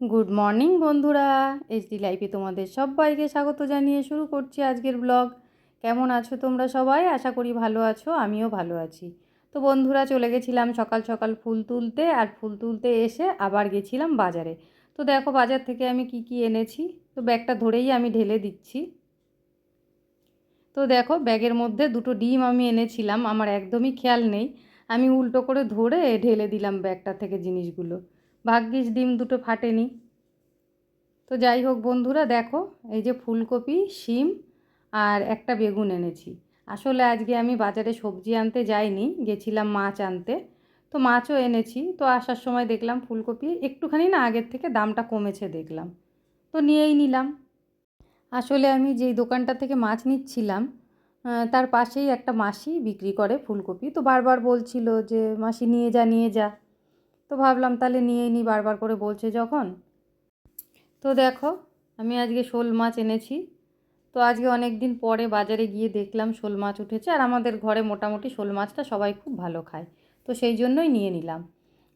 Good morning বন্ধুরা, HD লাইফে তোমাদের সবাইকে স্বাগত জানিয়ে শুরু করছি আজকের ব্লগ। কেমন আছো তোমরা সবাই? আশা করি ভালো আছো, আমিও ভালো আছি। তো বন্ধুরা, চলে গেছিলাম সকাল সকাল ফুল তুলতে, আর ফুল তুলতে এসে আবার গেছিলাম বাজারে। তো দেখো বাজার থেকে আমি কি কি এনেছি, তো ব্যাগটা ধরেই আমি ঢেলে দিচ্ছি। তো দেখো ব্যাগের মধ্যে দুটো ডিম আমি এনেছিলাম, আমার একদমই খেয়াল নেই, আমি উল্টো করে ধরে ঢেলে দিলাম ব্যাগটা থেকে জিনিসগুলো। ভাগ্যিস ডিম দুটো ফাটেনি। তো যাই হোক বন্ধুরা, দেখো এই যে ফুলকপি, শিম আর একটা বেগুন এনেছি। আসলে আজকে আমি বাজারে সবজি আনতে যাইনি, গেছিলাম মাছ আনতে। তো মাছও এনেছি। তো আসার সময় দেখলাম ফুলকপি একটুখানি না আগের থেকে দামটা কমেছে দেখলাম, তো নিয়েই নিলাম। আসলে আমি যেই দোকানটা থেকে মাছ নিচ্ছিলাম, তার পাশেই একটা মাসি বিক্রি করে ফুলকপি। তো বারবার বলছিল যে মাসি নিয়ে যা নিয়ে যা। তো ভাবলাম তাহলে নিয়েই নিই, বারবার করে বলছে যখন। তো দেখো আমি আজকে শোল মাছ এনেছি। তো আজকে অনেক দিন পরে বাজারে গিয়ে দেখলাম শোল মাছ উঠেছে, আর আমাদের ঘরে মোটামুটি শোল মাছটা সবাই খুব ভালো খায়। তো সেই জন্যই নিয়ে নিলাম।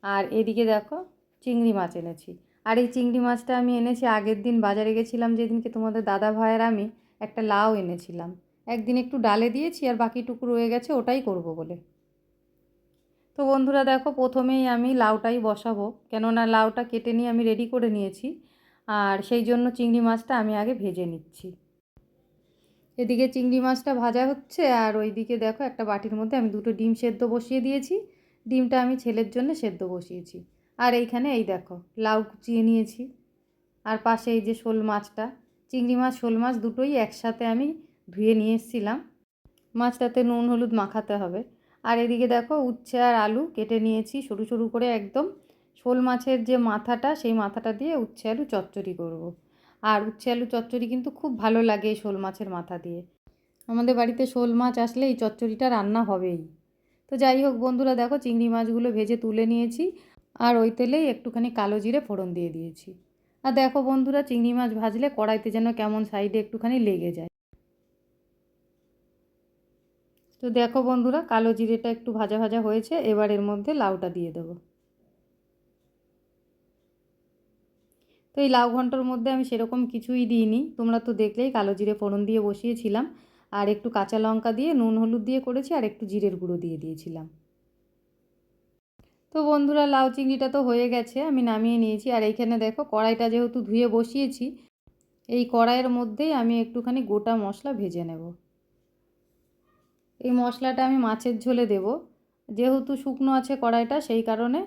আর এদিকে দেখো চিংড়ি মাছ এনেছি। আর এই চিংড়ি মাছটা আমি এনেছি আগের দিন বাজারে গেছিলাম যেদিনকে, তোমাদের দাদা ভাইয়ের আমি একটা লাউ এনেছিলাম। একদিন একটু ডালে দিয়েছি, আর বাকিটুকু রয়ে গেছে, ওটাই করব বলে। তো বন্ধুরা দেখো প্রথমেই আমি লাউটাই বসাবো, কেননা লাউটা কেটে নিয়ে আমি রেডি করে নিয়েছি। আর সেই জন্য চিংড়ি মাছটা আমি আগে ভেজে নিচ্ছি। এদিকে চিংড়ি মাছটা ভাজা হচ্ছে, আর ওইদিকে দেখো একটা বাটির মধ্যে আমি দুটো ডিম সেদ্ধ বসিয়ে দিয়েছি। ডিমটা আমি ছেলের জন্য সেদ্ধ বসিয়েছি। আর এইখানে এই দেখো লাউ কুচিয়ে নিয়েছি। আর পাশে এই যে শোল মাছটা, চিংড়ি মাছ শোল মাছ দুটোই একসাথে আমি ধুয়ে নিয়ে এসেছিলাম। মাছটাতে নুন হলুদ মাখাতে হবে। আর এদিকে দেখো উচ্ছে আর আলু কেটে নিয়েছি সরু সরু করে একদম। শোল মাছের যে মাথাটা, সেই মাথাটা দিয়ে উচ্ছে আলু চচ্চড়ি করব। আর উচ্ছে আলু চচ্চড়ি কিন্তু খুব ভালো লাগে এই শোল মাছের মাথা দিয়ে। আমাদের বাড়িতে শোল মাছ আসলে এই চচ্চড়িটা রান্না হবেই। তো যাই হোক বন্ধুরা, দেখো চিংড়ি মাছগুলো ভেজে তুলে নিয়েছি। আর ওই তেলেই একটুখানি কালো জিরে ফোড়ন দিয়ে দিয়েছি। আর দেখো বন্ধুরা, চিংড়ি মাছ ভাজলে কড়াইতে যেন কেমন সাইডে একটুখানি লেগে যায়। তো দেখো বন্ধুরা, কালো জিরেটা একটু ভাজা ভাজা হয়েছে, এবার এর মধ্যে লাউটা দিয়ে দেবো। তো এই লাউ ঘন্টর মধ্যে আমি সেরকম কিছুই দিইনি, তোমরা তো দেখলেই কালো জিরে ফোড়ন দিয়ে বসিয়েছিলাম। আর একটু কাঁচা লঙ্কা দিয়ে নুন হলুদ দিয়ে করেছি, আর একটু জিরের গুঁড়ো দিয়ে দিয়েছিলাম। তো বন্ধুরা, লাউ চিংড়িটা তো হয়ে গেছে, আমি নামিয়ে নিয়েছি। আর এইখানে দেখো কড়াইটা যেহেতু ধুয়ে বসিয়েছি, এই কড়াইয়ের মধ্যেই আমি একটুখানি গোটা মশলা ভেজে নেব। এই মশলাটা আমি মাছের ঝোলে দেব, যেহেতু শুকনো আছে কড়াইটা, সেই কারণে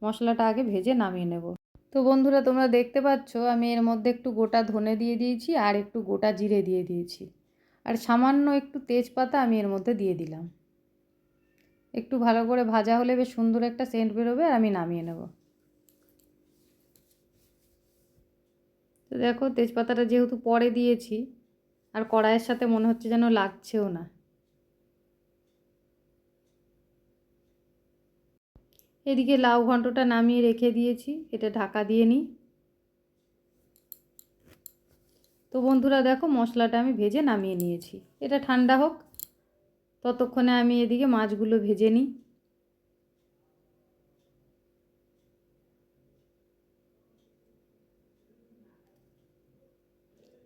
মশলাটা আগে ভেজে নামিয়ে নেব। তো বন্ধুরা, তোমরা দেখতে পাচ্ছ আমি এর মধ্যে একটু গোটা ধনে দিয়ে দিয়েছি, আর একটু গোটা জিরে দিয়ে দিয়েছি, আর সামান্য একটু তেজপাতা আমি এর মধ্যে দিয়ে দিলাম। একটু ভালো করে ভাজা হলে বেশ সুন্দর একটা সেন্ট বেরোবে, আর আমি নামিয়ে নেব। তো দেখো তেজপাতাটা যেহেতু পরে দিয়েছি, আর কড়াইয়ের সাথে মনে হচ্ছে যেন লাগছেও না। এদিকে লাউ ঘন্টটা নামিয়ে রেখে দিয়েছি, এটা ঢাকা দিয়ে নিই। তো বন্ধুরা দেখো মশলাটা আমি ভেজে নামিয়ে নিয়েছি, এটা ঠান্ডা হোক, ততক্ষণে আমি এদিকে মাছগুলো ভেজে নিই।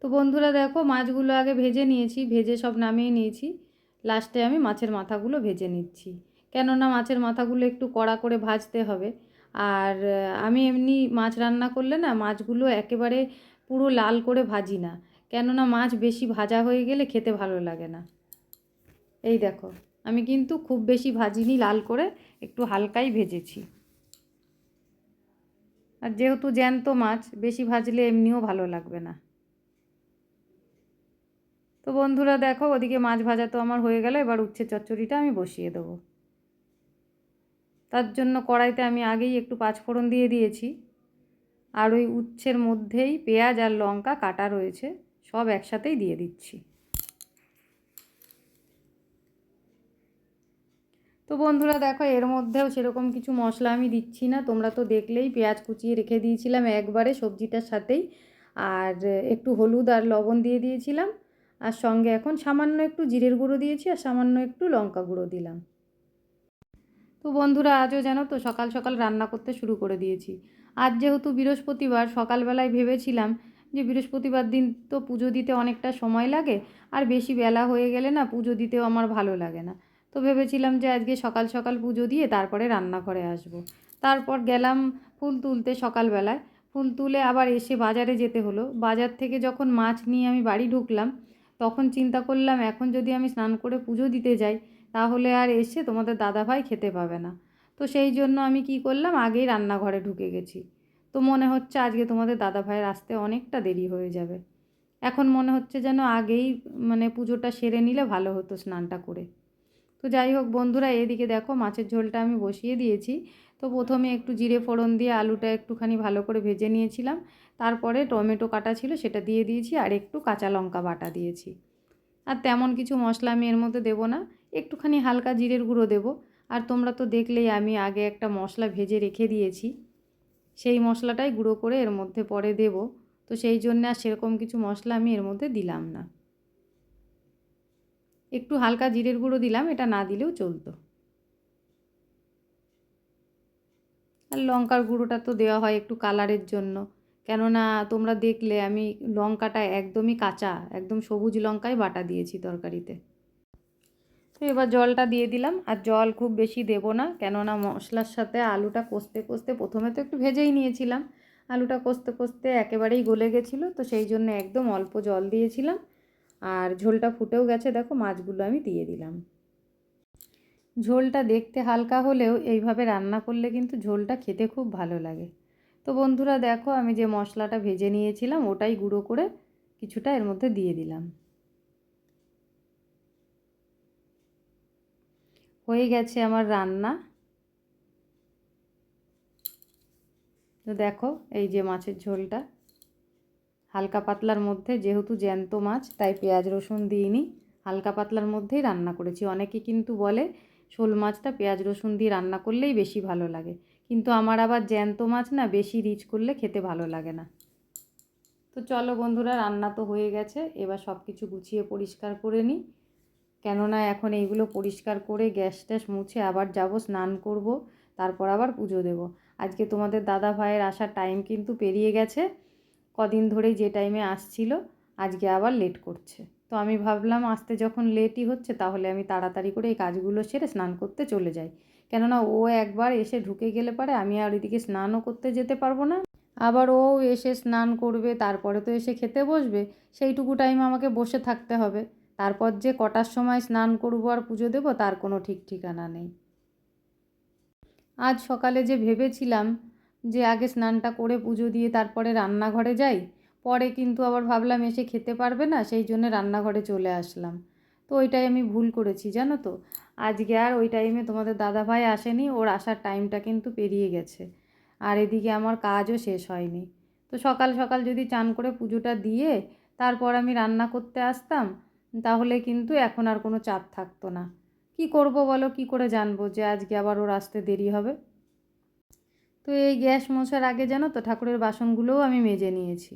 তো বন্ধুরা দেখো মাছগুলো আগে ভেজে নিয়েছি, ভেজে সব নামিয়ে নিয়েছি। লাস্টে আমি মাছের মাথাগুলো ভেজে নিচ্ছি, কেননা মাছের মাথাগুলো একটু কড়া করে ভাজতে হবে। আর আমি এমনি মাছ রান্না করলে না মাছগুলো একেবারে পুরো লাল করে ভাজি না, কেননা মাছ বেশি ভাজা হয়ে গেলে খেতে ভালো লাগে না। এই দেখো আমি কিন্তু খুব বেশি ভাজিনি লাল করে, একটু হালকাই ভেজেছি। আর যেহেতু জ্যান্ত মাছ, বেশি ভাজলে এমনিও ভালো লাগবে না। তো বন্ধুরা দেখো ওদিকে মাছ ভাজা তো আমার হয়ে গেল, এবার উচ্ছে চচ্চড়িটা আমি বসিয়ে দেবো। তার জন্য কড়াইতে আমি আগেই একটু পাঁচফোড়ন দিয়ে দিয়েছি, আর ওই উচ্ছের মধ্যেই পেঁয়াজ আর লঙ্কা কাটা রয়েছে, সব একসাথেই দিয়ে দিচ্ছি। তো বন্ধুরা দেখো এর মধ্যেও সেরকম কিছু মশলা আমি দিচ্ছি না, তোমরা তো দেখলেই পেঁয়াজ কুচিয়ে রেখে দিয়েছিলাম একবারে সবজিটার সাথেই। আর একটু হলুদ আর লবণ দিয়ে দিয়েছিলাম, আর সঙ্গে এখন সামান্য একটু জিরের গুঁড়ো দিয়েছি, আর সামান্য একটু লঙ্কা গুঁড়ো দিলাম। তো বন্ধুরা আজও জানো তো সকাল সকাল রান্না করতে শুরু করে দিয়েছি। আজ যেহেতু বৃহস্পতিবার, সকালবেলায় ভেবেছিলাম যে বৃহস্পতিবার দিন তো পুজো দিতে অনেকটা সময় লাগে, আর বেশি বেলা হয়ে গেলে না পুজো দিতেও আমার ভালো লাগে না। তো ভেবেছিলাম যে আজকে সকাল সকাল পুজো দিয়ে তারপরে রান্নাঘরে আসব। তারপর গেলাম ফুল তুলতে সকালবেলায়। ফুল তুলে আবার এসে বাজারে যেতে হলো। বাজার থেকে যখন মাছ নিয়ে আমি বাড়ি ঢুকলাম, তখন চিন্তা করলাম এখন যদি আমি স্নান করে পুজো দিতে যাই, তাহলে আর এসে তোমাদের দাদাভাই খেতে পাবে না। তো সেই জন্য আমি কি করলাম, আগেই রান্নাঘরে ঢুকে গেছি। তো মনে হচ্ছে আজকে তোমাদের দাদাভাইয়ের আসতে অনেকটা দেরি হয়ে যাবে। এখন মনে হচ্ছে যেন আগেই পুজোটা সেরে নিলে ভালো হতো স্নানটা করে। তো যাই হোক বন্ধুরা, এদিকে দেখো মাছের ঝোলটা আমি বসিয়ে দিয়েছি। তো প্রথমে একটু জিরে ফোড়ন দিয়ে আলুটা একটুখানি ভালো করে ভেজে নিয়েছিলাম। তারপরে টমেটো কাটা ছিল সেটা দিয়ে দিয়েছি, আর একটু কাঁচা লঙ্কা বাটা দিয়েছি। আর তেমন কিছু মশলা আমি এর মধ্যে দেবো না, একটুখানি হালকা জিরের গুঁড়ো দেবো। আর তোমরা তো দেখলেই আমি আগে একটা মশলা ভেজে রেখে দিয়েছি, সেই মশলাটাই গুঁড়ো করে এর মধ্যে পরে দেব। তো সেই জন্য আর সেরকম কিছু মশলা আমি এর মধ্যে দিলাম না। একটু হালকা জিরের গুঁড়ো দিলাম, এটা না দিলেও চলতো। আর লঙ্কার গুঁড়োটা তো দেওয়া হয় একটু কালারের জন্য, কেননা তোমরা দেখলে আমি লঙ্কাটা একদমই কাঁচা, একদম সবুজ লঙ্কাই বাটা দিয়েছি তরকারিতে। তো এবার জলটা দিয়ে দিলাম, আর জল খুব বেশি দেব না, কেননা মশলার সাথে আলুটা কষতে কষতে প্রথমে তো একটু ভেজেই নিয়েছিলাম, আলুটা কষতে কষতে একেবারেই গলে গেছিলো। তো সেই জন্য একদম অল্প জল দিয়েছিলাম, আর ঝোলটা ফুটেও গেছে, দেখো মাছগুলো আমি দিয়ে দিলাম। ঝোলটা দেখতে হালকা হলেও এইভাবে রান্না করলে কিন্তু ঝোলটা খেতে খুব ভালো লাগে। তো বন্ধুরা দেখো, আমি যে মশলাটা ভেজে নিয়েছিলাম ওটাই গুঁড়ো করে কিছুটা এর মধ্যে দিয়ে দিলাম। হয়ে গেছে আমার রান্না। তো দেখো এই যে মাছের ঝোলটা হালকা পাতলার মধ্যে, যেহেতু জ্যান্ত মাছ তাই পেঁয়াজ রসুন দিইনি, হালকা পাতলার মধ্যেই রান্না করেছি। অনেকে কিন্তু বলে শোল মাছটা পেঁয়াজ রসুন দিয়ে রান্না করলেই বেশি ভালো লাগে, কিন্তু আমার আবার জ্যান্ত মাছ না বেশি রিচ করলে খেতে ভালো লাগে না। তো চলো বন্ধুরা, রান্না তো হয়ে গেছে, এবার সব কিছু গুছিয়ে পরিষ্কার করে নিই, কেননা এখন এইগুলো পরিষ্কার করে গ্যাস ট্যাস মুছে আবার যাব স্নান করব, তারপর আবার পুজো দেব। আজকে তোমাদের দাদা ভাইয়ের আসার টাইম কিন্তু পেরিয়ে গেছে, কদিন ধরেই যে টাইমে আসছিল আজকে আবার লেট করছে। তো আমি ভাবলাম আসতে যখন লেটই হচ্ছে, তাহলে আমি তাড়াতাড়ি করে এই কাজগুলো সেরে স্নান করতে চলে যাই, কেননা ও একবার এসে ঢুকে গেলে পারে আমি আর এদিকে স্নানও করতে যেতে পারবো না। আবার ও এসে স্নান করবে, তারপরে তো এসে খেতে বসবে, সেইটুকু টাইম আমাকে বসে থাকতে হবে। তারপর যে কটার সময় স্নান করবো আর পুজো দেবো তার কোনো ঠিক ঠিকানা নেই। আজ সকালে যে ভেবেছিলাম যে আগে স্নানটা করে পুজো দিয়ে তারপরে রান্নাঘরে যাই, পরে কিন্তু আবার ভাবলাম এসে খেতে পারবে না, সেই জন্য রান্নাঘরে চলে আসলাম। তো ওইটাই আমি ভুল করেছি জানো তো। আজকে আর ওই টাইমে তোমাদের দাদাভাই আসেনি, ওর আসার টাইমটা কিন্তু পেরিয়ে গেছে, আর এদিকে আমার কাজও শেষ হয়নি। তো সকাল সকাল যদি চান করে পুজোটা দিয়ে তারপর আমি রান্না করতে আসতাম, তাহলে কিন্তু এখন আর কোনো চাপ থাকতো না। কি করব বলো, কি করে জানবো যে আজকে আবার ওর আসতে দেরি হবে। তো এই গ্যাস মোছার আগে জানো তো ঠাকুরের বাসনগুলোও আমি মেজে নিয়েছি।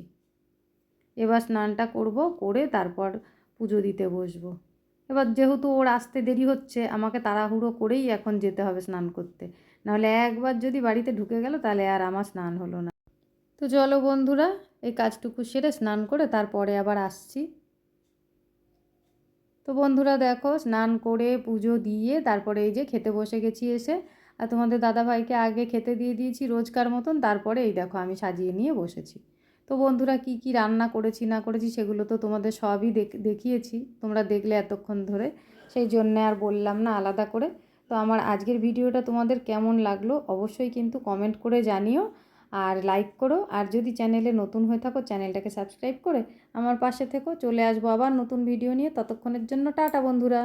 এবার স্নানটা করব, করে তারপর পুজো দিতে বসবো। এবার যেহেতু ওর আসতে দেরি হচ্ছে, আমাকে তাড়াহুড়ো করেই এখন যেতে হবে স্নান করতে, নাহলে একবার যদি বাড়িতে ঢুকে গেল তাহলে আর আমার স্নান হলো না। তো চলো বন্ধুরা, এই কাজটুকু সেরে স্নান করে তারপরে আবার আসছি। তো বন্ধুরা দেখো, স্নান করে পুজো দিয়ে তারপরে এই যে খেতে বসে গেছি এসে, আর তোমাদের দাদাভাইকে আগে খেতে দিয়ে দিয়েছি রোজকার মতন, তারপরে এই দেখো আমি সাজিয়ে নিয়ে বসেছি। তো বন্ধুরা কি কি রান্না করেছি না করেছি সেগুলো তো তোমাদের সবই দেখিয়েছি, তোমরা দেখলে এতক্ষণ ধরে, সেই জন্যে আর বললাম না আলাদা করে। তো আমার আজকের ভিডিওটা তোমাদের কেমন লাগলো অবশ্যই কিন্তু কমেন্ট করে জানিও, আর লাইক করো, আর যদি চ্যানেলে নতুন হয়ে থাকো চ্যানেলটাকে সাবস্ক্রাইব করে আমার পাশে থেকো। চলে আসবো আবার নতুন ভিডিও নিয়ে, ততক্ষণের জন্য টাটা বন্ধুরা।